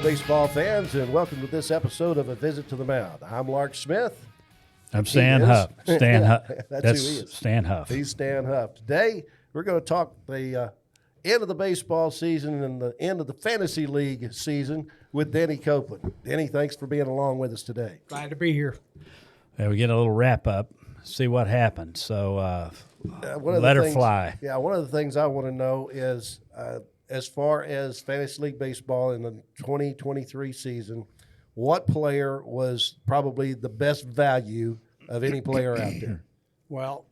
baseball fans, and welcome to this episode of A Visit to the Mound. I'm Lark Smith. I'm Stan Huff. Stan Huff. That's who he is. Stan Huff. He's Stan Huff. Today, we're going to talk the end of the baseball season and the end of the fantasy league season with Denny Copeland. Denny, thanks for being along with us today. Glad to be here. Yeah, we get a little wrap up, see what happened. So let her fly. Yeah, one of the things I want to know is as far as fantasy league baseball in the 2023 season, what player was probably the best value of any player out there? Well,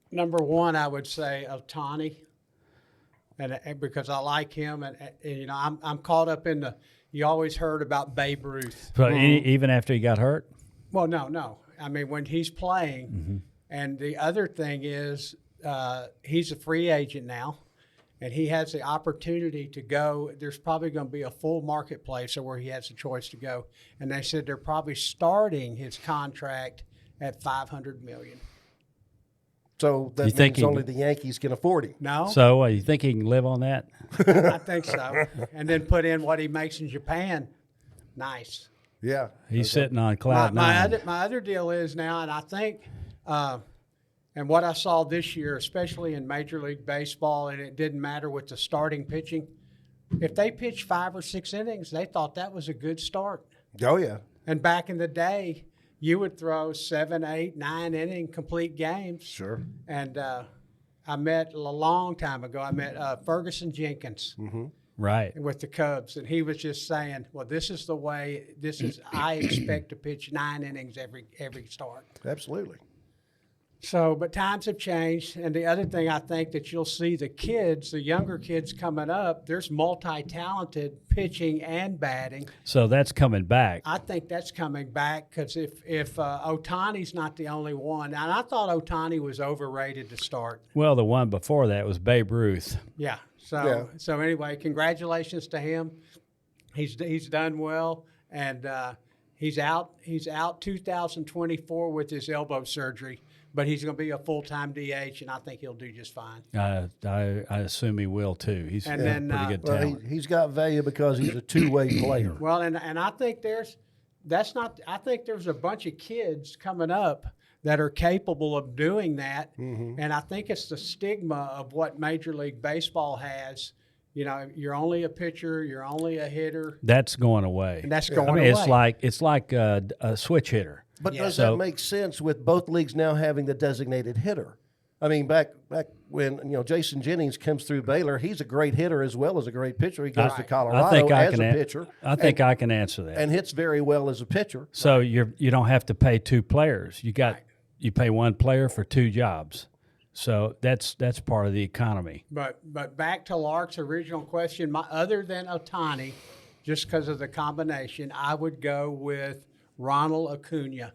number one, I would say Ohtani, and because I like him, and you know, I'm caught up in the. You always heard about Babe Ruth. So even after he got hurt? Well, no. I mean, when he's playing, and the other thing is, he's a free agent now, and he has the opportunity to go. There's probably going to be a full marketplace where he has a choice to go, and they said they're probably starting his contract at $500 million. So that means only the Yankees can afford him. No. So you think he can live on that? I think so. And then put in what he makes in Japan. Nice. Yeah. He's sitting on cloud nine. My other deal is now, and I think, and what I saw this year, especially in Major League Baseball, and it didn't matter with the starting pitching, if they pitched 5 or 6 innings, they thought that was a good start. Oh, yeah. And back in the day, you would throw 7, 8, 9 inning complete games. Sure. And I met a long time ago, Ferguson Jenkins. Right. With the Cubs, and he was just saying, well, I expect to pitch 9 innings every start. Absolutely. So, but times have changed, and the other thing I think that you'll see the younger kids coming up, there's multi-talented pitching and batting. So that's coming back. I think that's coming back because if Ohtani's not the only one, and I thought Ohtani was overrated to start. Well, the one before that was Babe Ruth. Yeah. So anyway, congratulations to him. He's done well, and he's out 2024 with his elbow surgery. But he's going to be a full-time DH, and I think he'll do just fine. I assume he will too. He's pretty good talent. He's got value because he's a two-way player. Well, and I think I think there's a bunch of kids coming up that are capable of doing that, and I think it's the stigma of what Major League Baseball has. You know, you're only a pitcher, you're only a hitter. That's going away. And that's going away. It's like a switch hitter. But does that make sense with both leagues now having the designated hitter? I mean, back when Jason Jennings comes through Baylor, he's a great hitter as well as a great pitcher. He goes to Colorado as a pitcher. I think I can answer that. And hits very well as a pitcher. So you don't have to pay 2 players. You pay 1 player for 2 jobs. So that's part of the economy. But back to Lark's original question, other than Ohtani, just because of the combination, I would go with Ronald Acuna.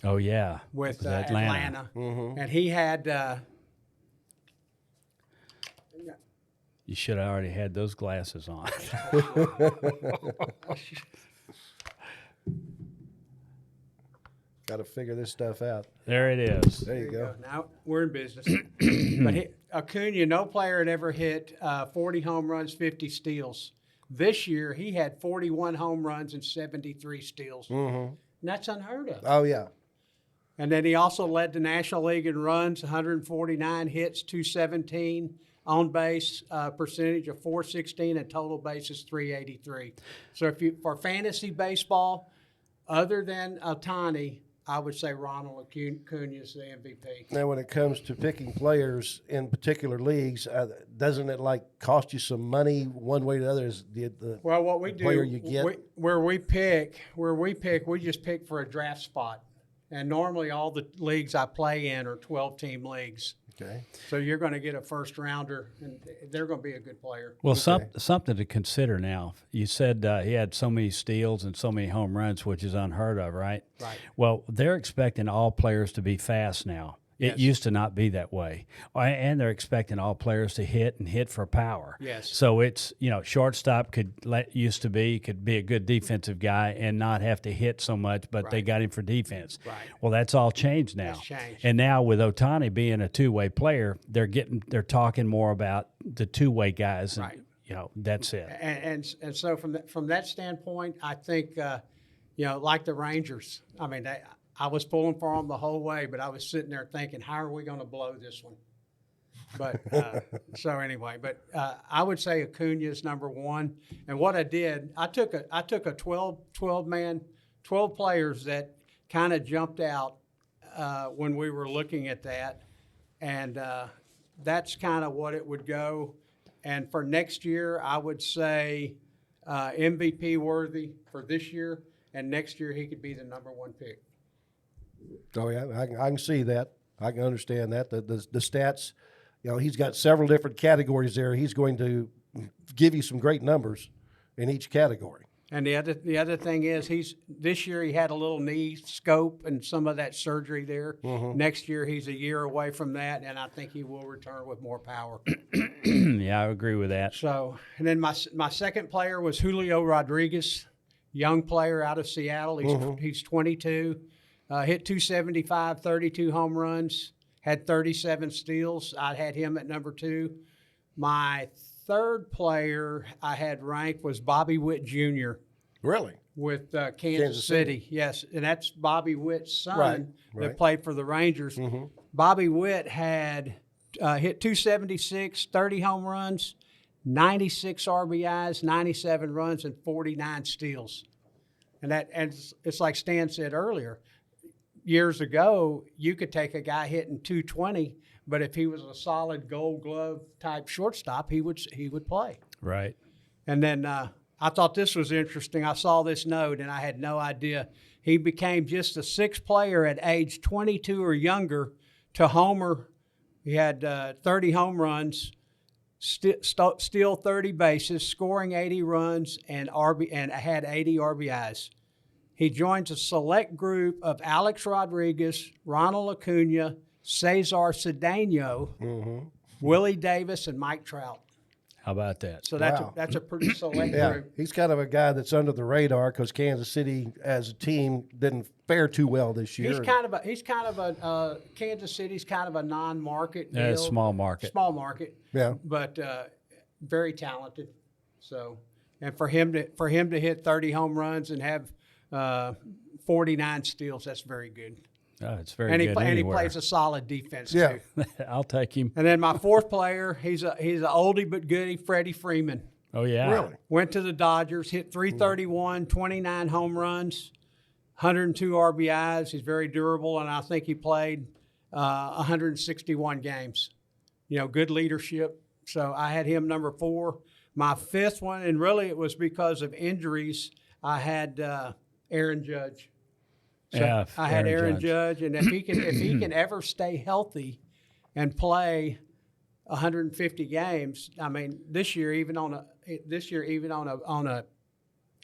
Oh, yeah. With Atlanta. And he had you should have already had those glasses on. Got to figure this stuff out. There it is. There you go. Now we're in business. But Acuna, no player had ever hit 40 home runs, 50 steals. This year, he had 41 home runs and 73 steals. And that's unheard of. Oh, yeah. And then he also led the National League in runs, 149 hits, 217, on base percentage of 416, and total bases 383. So for fantasy baseball, other than Ohtani, I would say Ronald Acuna is the MVP. Now, when it comes to picking players in particular leagues, doesn't it cost you some money one way or the other? Is what we do, player you get? Where we pick, we just pick for a draft spot. And normally all the leagues I play in are 12-team leagues. Okay. So you're going to get a first-rounder, and they're going to be a good player. Well, something to consider now. You said he had so many steals and so many home runs, which is unheard of, right? Right. Well, they're expecting all players to be fast now. It used to not be that way. And they're expecting all players to hit and hit for power. Yes. So it's, shortstop could be a good defensive guy and not have to hit so much, but they got him for defense. Right. Well, that's all changed now. That's changed. And now with Ohtani being a two-way player, they're talking more about the two-way guys. Right. that's it. And so from that standpoint, I think like the Rangers. I mean, I was pulling for them the whole way, but I was sitting there thinking, how are we going to blow this one? But so anyway, but I would say Acuna is number one. And what I did, I took a 12 players that kind of jumped out when we were looking at that, and that's kind of what it would go. And for next year, I would say MVP worthy for this year, and next year he could be the number one pick. Oh yeah, I can see that. I can understand that. The stats, he's got several different categories there. He's going to give you some great numbers in each category. And the other thing is this year he had a little knee scope and some of that surgery there. Mm-hmm. Next year he's a year away from that, and I think he will return with more power. Yeah, I agree with that. So, and then my second player was Julio Rodriguez, young player out of Seattle. He's 22, hit 275, 32 home runs, had 37 steals. I had him at number 2. My third player I had ranked was Bobby Witt Jr. Really? With Kansas City. Yes, and that's Bobby Witt's son that played for the Rangers. Mm-hmm. Bobby Witt had hit 276, 30 home runs, 96 RBIs, 97 runs, and 49 steals. And it's like Stan said earlier, years ago, you could take a guy hitting 220, but if he was a solid Gold Glove type shortstop, he would play. Right. And then I thought this was interesting. I saw this note, and I had no idea. He became just the 6th player at age 22 or younger to homer. He had 30 home runs, steal 30 bases, scoring 80 runs, and had 80 RBIs. He joins a select group of Alex Rodriguez, Ronald Acuna, Cesar Cedeno, Willie Davis, and Mike Trout. How about that? So that's a pretty select group. He's kind of a guy that's under the radar because Kansas City as a team didn't fare too well this year. He's kind of a Kansas City's kind of a non-market. Yeah, small market. Small market. Yeah. But very talented. So, and for him to hit 30 home runs and have 49 steals, that's very good. Oh, it's very And good and he anywhere. plays a solid defense Yeah. too. I'll take him. And then my fourth player, he's an oldie but goodie, Freddie Freeman. Oh, yeah. Really? Went to the Dodgers, hit 331, 29 home runs, 102 RBIs. He's very durable, and I think he played 161 games. Good leadership. So I had him number 4. My fifth one, and really it was because of injuries, I had Aaron Judge. So Yeah, I had Aaron Judge. Judge, and if he can ever stay healthy and play 150 games, I mean, this year even on a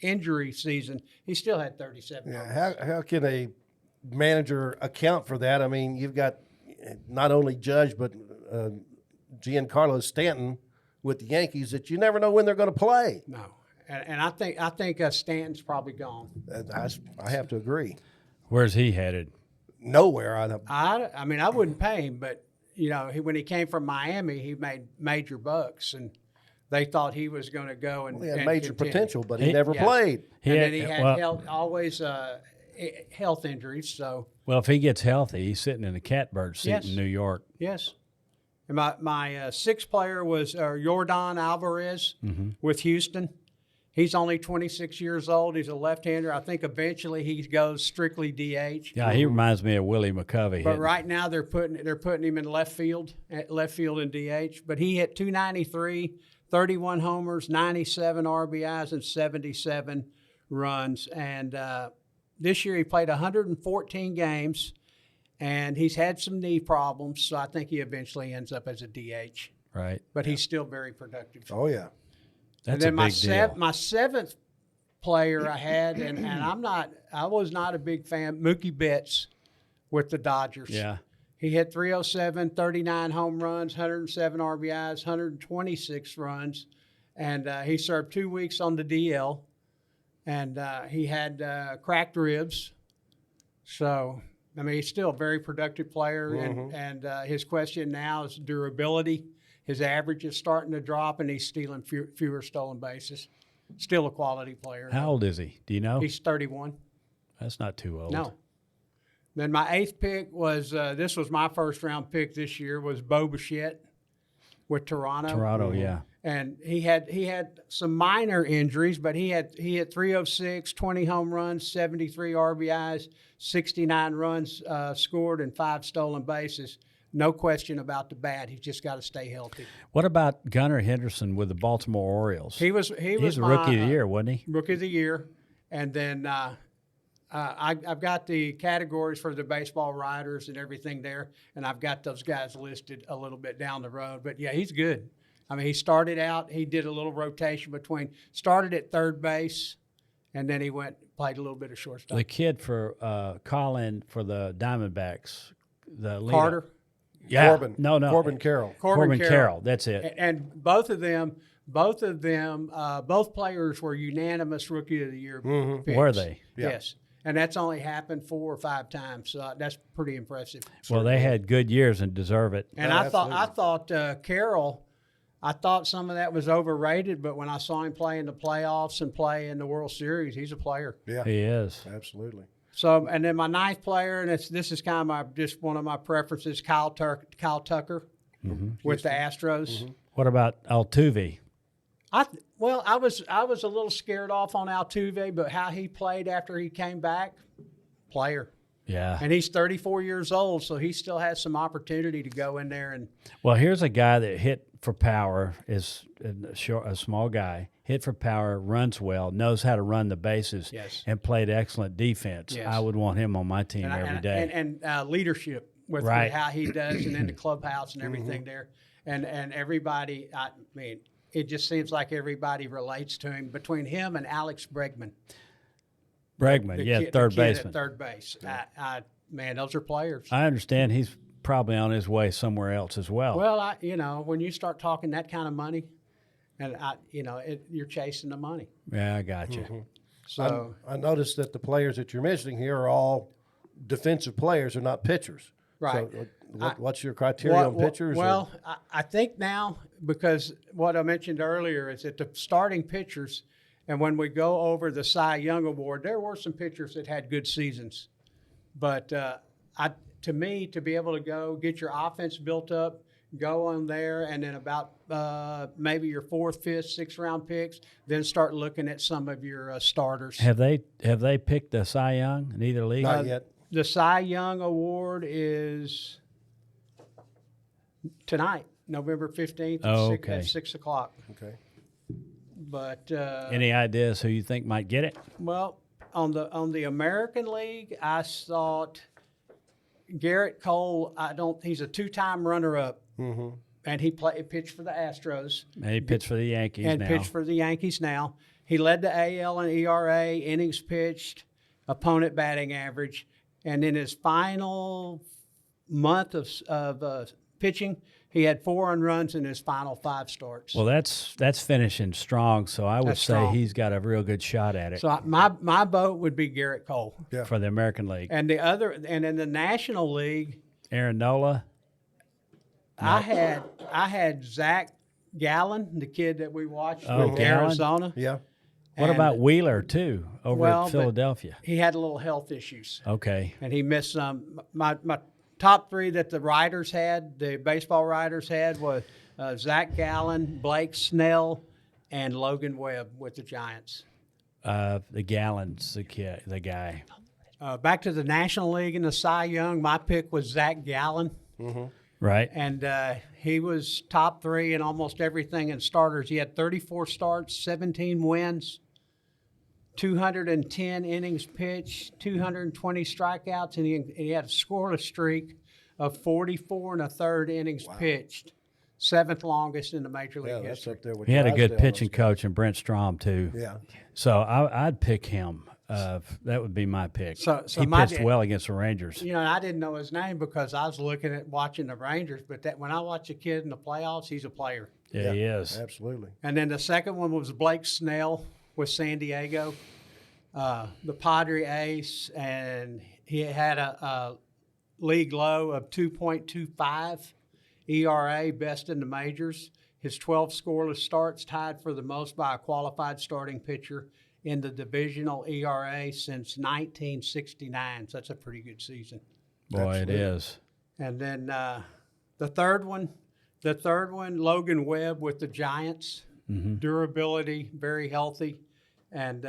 injury season, he still had 37. Yeah. How can a manager account for that? I mean, you've got not only Judge but Giancarlo Stanton with the Yankees that you never know when they're going to play. No, and I think Stanton's probably gone. I have to agree. Where's he headed? Nowhere. I mean, I wouldn't pay him, but when he came from Miami, he made major bucks, and they thought he was going to go and He had and major continue. potential, but he never played. And then he had always health injuries. So Well, if he gets healthy, he's sitting in a catbird seat Yes. in New York. yes. And my sixth player was Yordan Alvarez with Houston. He's only 26 years old. He's a left-hander. I think eventually he goes strictly DH. Yeah, he reminds me of Willie McCovey. But right now they're putting him in left field and DH. But he hit 293, 31 homers, 97 RBIs, and 77 runs. And this year he played 114 games, and he's had some knee problems. So I think he eventually ends up as a DH. Right. But he's still very productive. Oh, yeah. That's And then a big deal. my seventh player I had, and I was not a big fan, Mookie Betts with the Dodgers. Yeah. He hit 307, 39 home runs, 107 RBIs, 126 runs, and he served 2 weeks on the DL, and he had cracked ribs. So, I mean, he's still a very productive player, and his question now is durability. His average is starting to drop, and he's stealing fewer stolen bases. Still a quality player. How old is he? Do you know? He's 31. That's not too old. No. Then my 8th pick was this was my first round pick this year was Bo Bichette with Toronto. Toronto, yeah. And he had some minor injuries, but he had 306, 20 home runs, 73 RBIs, 69 runs scored, and 5 stolen bases. No question about the bat. He's just got to stay healthy. What about Gunnar Henderson with the Baltimore Orioles? He was He's a rookie of the year, wasn't he? Rookie of the year, and then I've got the categories for the baseball writers and everything there, and I've got those guys listed a little bit down the road. But yeah, he's good. I mean, he started out. He did a little rotation started at third base, and then he played a little bit of shortstop. The kid for Colin for the Diamondbacks, the leader. Carter. Yeah. Corbin. No. Corbin Carroll. Corbin Carroll. That's it. And both of them, both players were unanimous Rookie of the Year picks. Were they? Yeah. Yes. And that's only happened 4 or 5 times. So that's pretty impressive. Well, they had good years and deserve it. And Yeah, I thought Carroll, I thought some of that was overrated, but when I saw him play in the playoffs and play in the World Series, he's a player. Yeah, He is. absolutely. So, and then my 9th player, and this is kind of just one of my preferences, Kyle Tucker with the Astros. What about Altuve? I was a little scared off on Altuve, but how he played after he came back, player. Yeah. And he's 34 years old, so he still has some opportunity to go in there and Well, here's a guy that hit for power, is a small guy, hit for power, runs well, knows how to run the bases, Yes. and played excellent defense. Yes. I would want him on my team every day. and leadership with Right. how he does, and in the clubhouse and everything there, and everybody. I mean, it just seems like everybody relates to him. Between him and Alex Bregman, Bregman, third the kid baseman. at third base. Man, those are players. I understand he's probably on his way somewhere else as well. Well, when you start talking that kind of money, and you're chasing the money. Yeah, I got you. So I noticed that the players that you're mentioning here are all defensive players, they're not pitchers. Right. So what's your criteria on pitchers? Well, I think now, because what I mentioned earlier is that the starting pitchers, and when we go over the Cy Young Award, there were some pitchers that had good seasons. But to me, to be able to go get your offense built up, go on there, and then about maybe your 4th, 5th, 6th round picks, then start looking at some of your starters. Have they picked the Cy Young in either league? Not yet. The Cy Young Award is tonight, November 15th at 6 o'clock. Okay. But Any ideas who you think might get it? well, on the American League, I thought Garrett Cole. He's a 2-time runner-up, and he pitched for the Astros And he pitched for the Yankees and now. pitched for the Yankees now. He led the AL in ERA, innings pitched, opponent batting average, and in his final month of pitching, he had 4 earned runs in his final 5 starts. Well, that's finishing strong, so I would That's say strong. he's got a real good shot at it So my vote would be Garrett Cole. Yeah. for the American League. And in the National League, Aaron Nola, I had Zach Gallen, the kid that we watched Oh, with Gallen? Arizona. Yeah. what And- about Wheeler too over Well, at but- Philadelphia? He had a little health issues, Okay, and he missed some. My top 3 that the writers had, the baseball writers had, was Zach Gallen, Blake Snell, and Logan Webb with the Giants. the Gallons, the guy. Back to the National League in the Cy Young, my pick was Zach Gallen. Right. And he was top 3 in almost everything in starters. He had 34 starts, 17 wins, 210 innings pitched, 220 strikeouts, and he had a scoreless streak of 44 1/3 innings pitched, 7th longest in the Major League Yeah, that's history. up there with He had a good Drysdale, pitching those guys. coach, and Brent Strom too. Yeah. So I'd pick him. That would be my pick. So he my- pitched well against the Rangers. I didn't know his name because I was watching the Rangers, but when I watch a kid in the playoffs, he's a player. Yeah, he is. Absolutely. And then the second one was Blake Snell with San Diego, the Padre ace, and he had a league low of 2.25 ERA, best in the majors. His 12 scoreless starts tied for the most by a qualified starting pitcher in the divisional ERA since 1969. So that's a pretty good season. Boy, Absolutely. it is. And then the third one, Logan Webb with the Giants. Durability, very healthy. And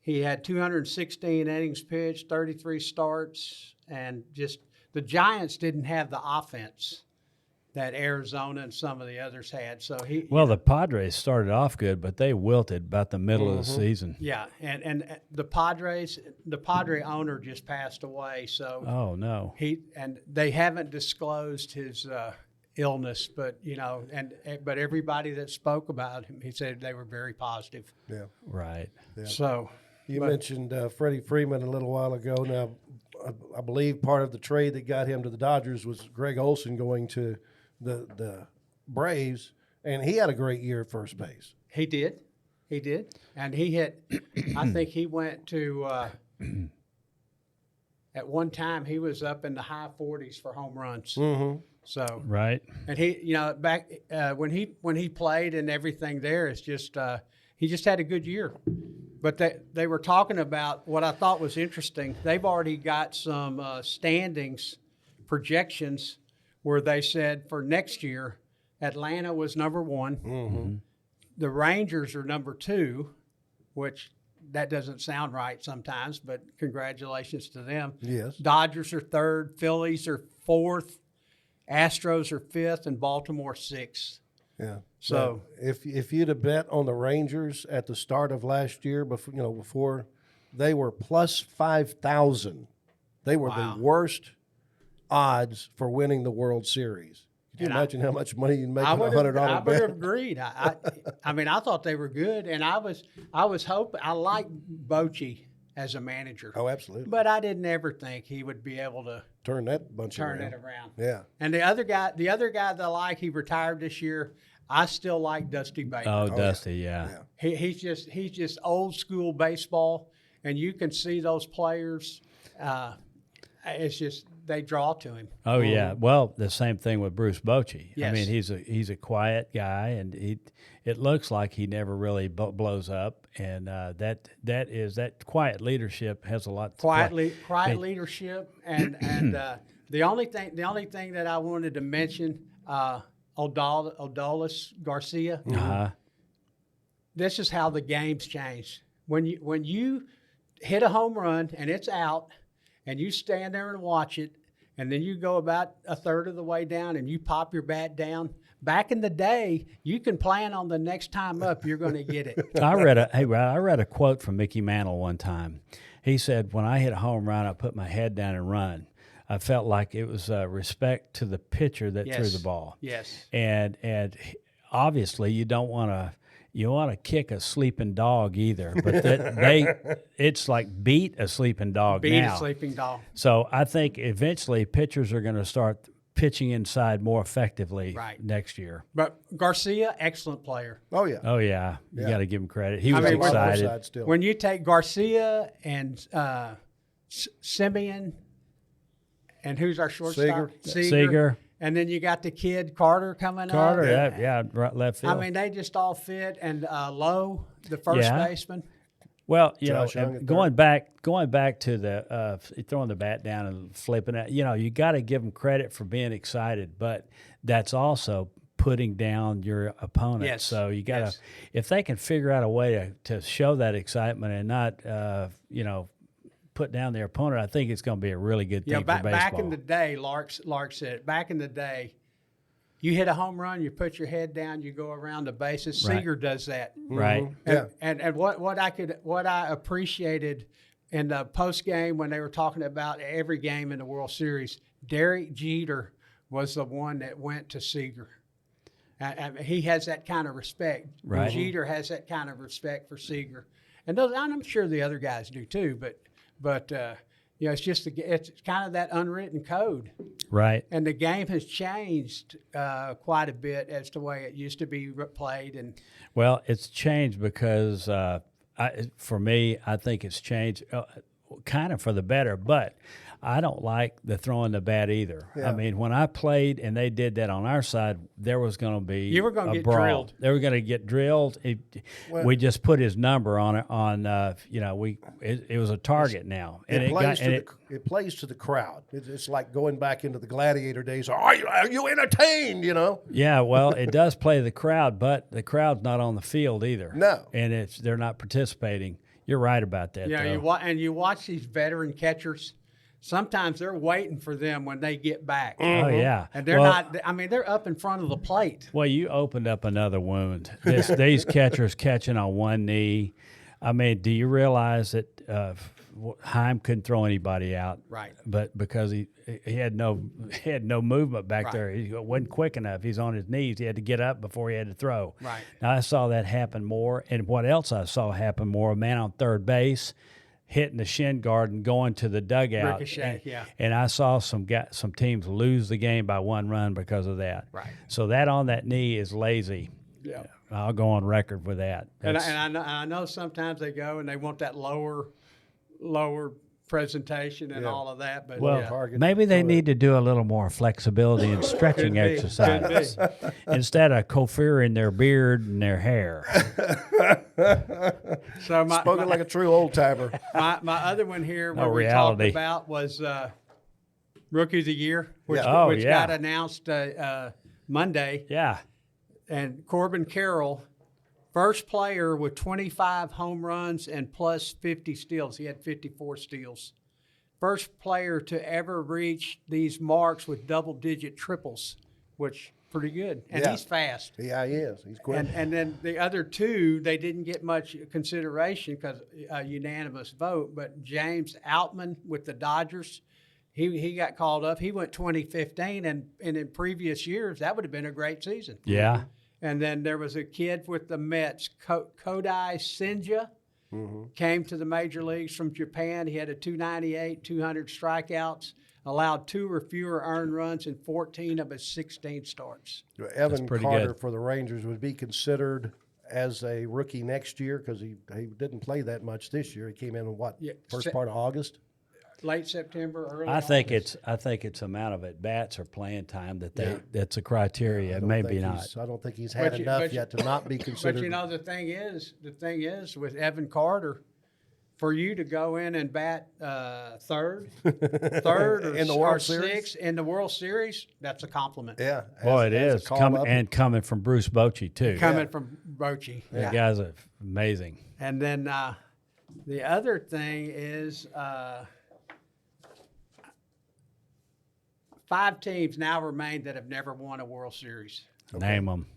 he had 216 innings pitched, 33 starts, and just the Giants didn't have the offense that Arizona and some of the others had. So Well, the Padres started off good, but they wilted about the middle of the season. yeah, and the Padre owner just passed away. So Oh no. they haven't disclosed his illness, but but everybody that spoke about him, he said they were very positive. Yeah. Right. So You mentioned Freddie Freeman a little while ago. Now, I believe part of the trade that got him to the Dodgers was Greg Olson going to the Braves, and he had a great year at first base. he did, and he hit. I think he went to. At one time, he was up in the high 40s for home runs. Mm-hmm. So Right. and he, back when he played and everything there, it's just he just had a good year. But they were talking about what I thought was interesting. They've already got some standings projections where they said for next year, Atlanta was number 1. Mm-hmm. The Rangers are number 2, which that doesn't sound right sometimes, but congratulations to them. Yes. Dodgers are 3rd, Phillies are 4th, Astros are 5th, and Baltimore 6th. Yeah. So if you'd have bet on the Rangers at the start of last year, before they were plus 5,000, they were Wow. the worst odds for winning the World Series. Can you And imagine how much money you'd make I on a would $100 have bet? agreed. I mean, I thought they were good, and I was hoping. I liked Bochy as a manager, Oh, absolutely. but I didn't ever think he would be able to Turn that bunch turn around. it around. Yeah. And the other guy that I like, he retired this year. I still like Dusty Baker. Oh, Dusty, yeah. He's just old school baseball, and you can see those players. It's just they draw to him. Oh yeah. Well, the same thing with Bruce Bochy. Yes. I mean, he's a quiet guy, and it looks like he never really blows up, and that quiet leadership has a lot. Quiet leadership, and the only thing that I wanted to mention, Odalis Garcia. Uh-huh. This is how the game's changed. When you hit a home run and it's out, and you stand there and watch it, and then you go about a third of the way down and you pop your bat down. Back in the day, you can plan on the next time up you're going to get it. I read a quote from Mickey Mantle one time. He said, "When I hit a home run, I put my head down and run. I felt like it was respect to the pitcher that threw the ball." Yes. And obviously you don't want to kick a sleeping dog either, but it's like beat a sleeping dog Beat now. a sleeping dog. So I think eventually pitchers are going to start pitching inside more effectively next year. But Garcia, excellent player. Oh, yeah. Oh yeah, you got to give him credit. He was mean, excited. Side still. When you take Garcia and Simeon, and who's our shortstop? Seager. And then you got the kid Carter coming Carter, up. right, left field. I mean, they just all fit. And Lowe, the first baseman. Well, Josh Young at going back to the throwing the bat down and flipping it, you got to give them credit for being excited, but that's also putting down your opponent. Yes. So you got to, if they can figure out a way to show that excitement and not, put down their opponent, I think it's going to be a really good thing for baseball. Back in the day, Lark said, back in the day, you hit a home run, you put your head down, you go around the bases. Right. Seager does that. Right. And what I appreciated in the post game when they were talking about every game in the World Series, Derek Jeter was the one that went to Seager. He has that kind of respect. Right. Jeter has that kind of respect for Seager, and I'm sure the other guys do too. But it's just it's kind of that unwritten code. Right. And the game has changed quite a bit as to the way it used to be played. And Well, it's changed because for me, I think it's changed kind of for the better. But I don't like the throwing the bat either. Yeah. I mean, when I played and they did that on our side, there was going to be You were gonna a get brawl. drilled. They were going to get drilled. We just put his number on it. It was a target now, and It plays to the crowd. It's like going back into the gladiator days. Are you entertained? You know. Yeah, well, it does play the crowd, but the crowd's not on the field either. No, and they're not participating. You're right about that. Yeah, though. you watch these veteran catchers. Sometimes they're waiting for them when they get back. Oh yeah, And they're not. I mean, they're up in front of the plate. Well, you opened up another wound. These catchers catching on one knee. I mean, do you realize that Heim couldn't throw anybody out? Right. But because he had no movement back there, he wasn't quick enough. He's on his knees. He had to get up before he had to throw. Right. Now I saw that happen more. And what else I saw happen more? A man on third base hitting the shin guard and going to the dugout. Ricochet, and I saw some teams lose the game by 1 run because of that. Right. So that on that knee is lazy. Yeah. I'll go on record with that. And I know sometimes they go and they want that lower presentation and all of that. But Well, maybe they need to do a little more flexibility and stretching exercises instead of coiffing their beard and their hair. So spoken like a true old timer. My other one here, where we reality. talked about was Rookie of the Year, which Yeah. got announced Monday. Yeah. And Corbin Carroll, first player with 25 home runs and plus 50 steals. He had 54 steals. First player to ever reach these marks with double-digit triples, which pretty good. And he's fast. Yeah, he is. He's quick. And then the other two, they didn't get much consideration because a unanimous vote. But James Outman with the Dodgers, he got called up. He went 2015, and in previous years, that would have been a great season. Yeah. And then there was a kid with the Mets, Kodai Senja, came to the major leagues from Japan. He had a 298, 200 strikeouts, allowed 2 or fewer earned runs in 14 of his 16 starts. Evan Carter good. for the Rangers would be considered as a rookie next year because he didn't play that much this year. He came in first part of August? Late September, early I think August. it's amount of at bats or playing time that's a criteria. Maybe not. I don't think he's had enough yet to not be considered. But you know, the thing is with Evan Carter, for you to go in and bat third or, in the World or Series? sixth in the World Series, that's a compliment. Yeah. Boy, it is. Coming from Bruce Bochy, too. Coming from Bochy. The guy's amazing. And then the other thing is 5 teams now remain that have never won a World Series. Name them.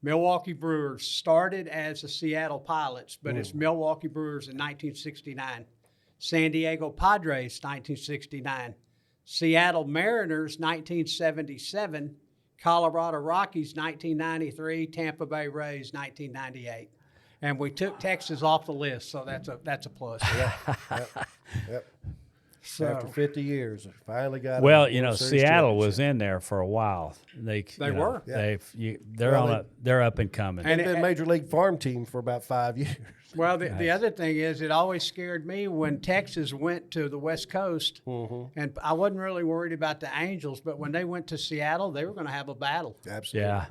Milwaukee Brewers started as the Seattle Pilots, but it's Milwaukee Brewers in 1969. San Diego Padres, 1969. Seattle Mariners, 1977. Colorado Rockies, 1993. Tampa Bay Rays, 1998. And we took Texas off the list, so that's a plus. Yep. So, After 50 years, they finally got. Well, Seattle was in there for a while. They were. They're up and coming. They've been Major League Farm team for about 5 years. Well, the other thing is, it always scared me when Texas went to the West Coast, and I wasn't really worried about the Angels, but when they went to Seattle, they were going to have a battle. Absolutely. Yeah.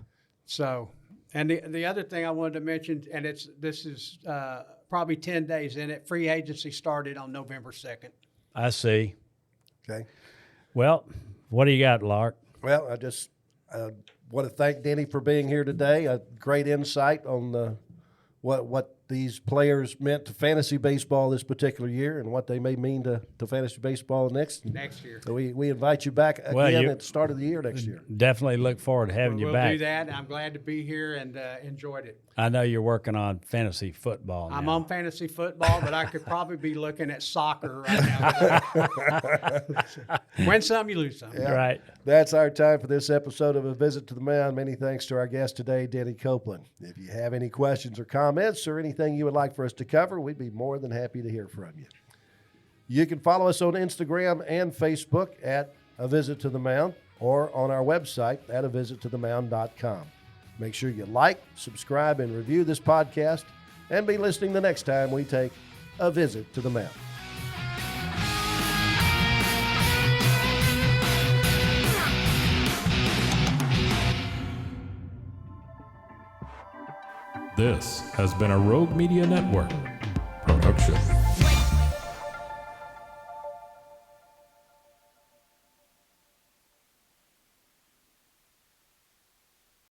So, and the other thing I wanted to mention, and this is probably 10 days in it, free agency started on November 2nd. I see. Okay. Well, what do you got, Lark? Well, I just want to thank Denny for being here today. A great insight on what these players meant to fantasy baseball this particular year and what they may mean to fantasy baseball next year. So we invite you back again at the start of the year next year. Definitely look forward to having you back. We'll do that. I'm glad to be here and enjoyed it. I know you're working on fantasy football now. I'm on fantasy football, but I could probably be looking at soccer right now. Win some, you lose some. Yeah. Right. That's our time for this episode of A Visit to the Mound. Many thanks to our guest today, Denny Copeland. If you have any questions or comments or anything you would like for us to cover, we'd be more than happy to hear from you. You can follow us on Instagram and Facebook at A Visit to the Mound or on our website at avisittothemound.com. Make sure you like, subscribe, and review this podcast, and be listening the next time we take a visit to the mound. This has been a Rogue Media Network production.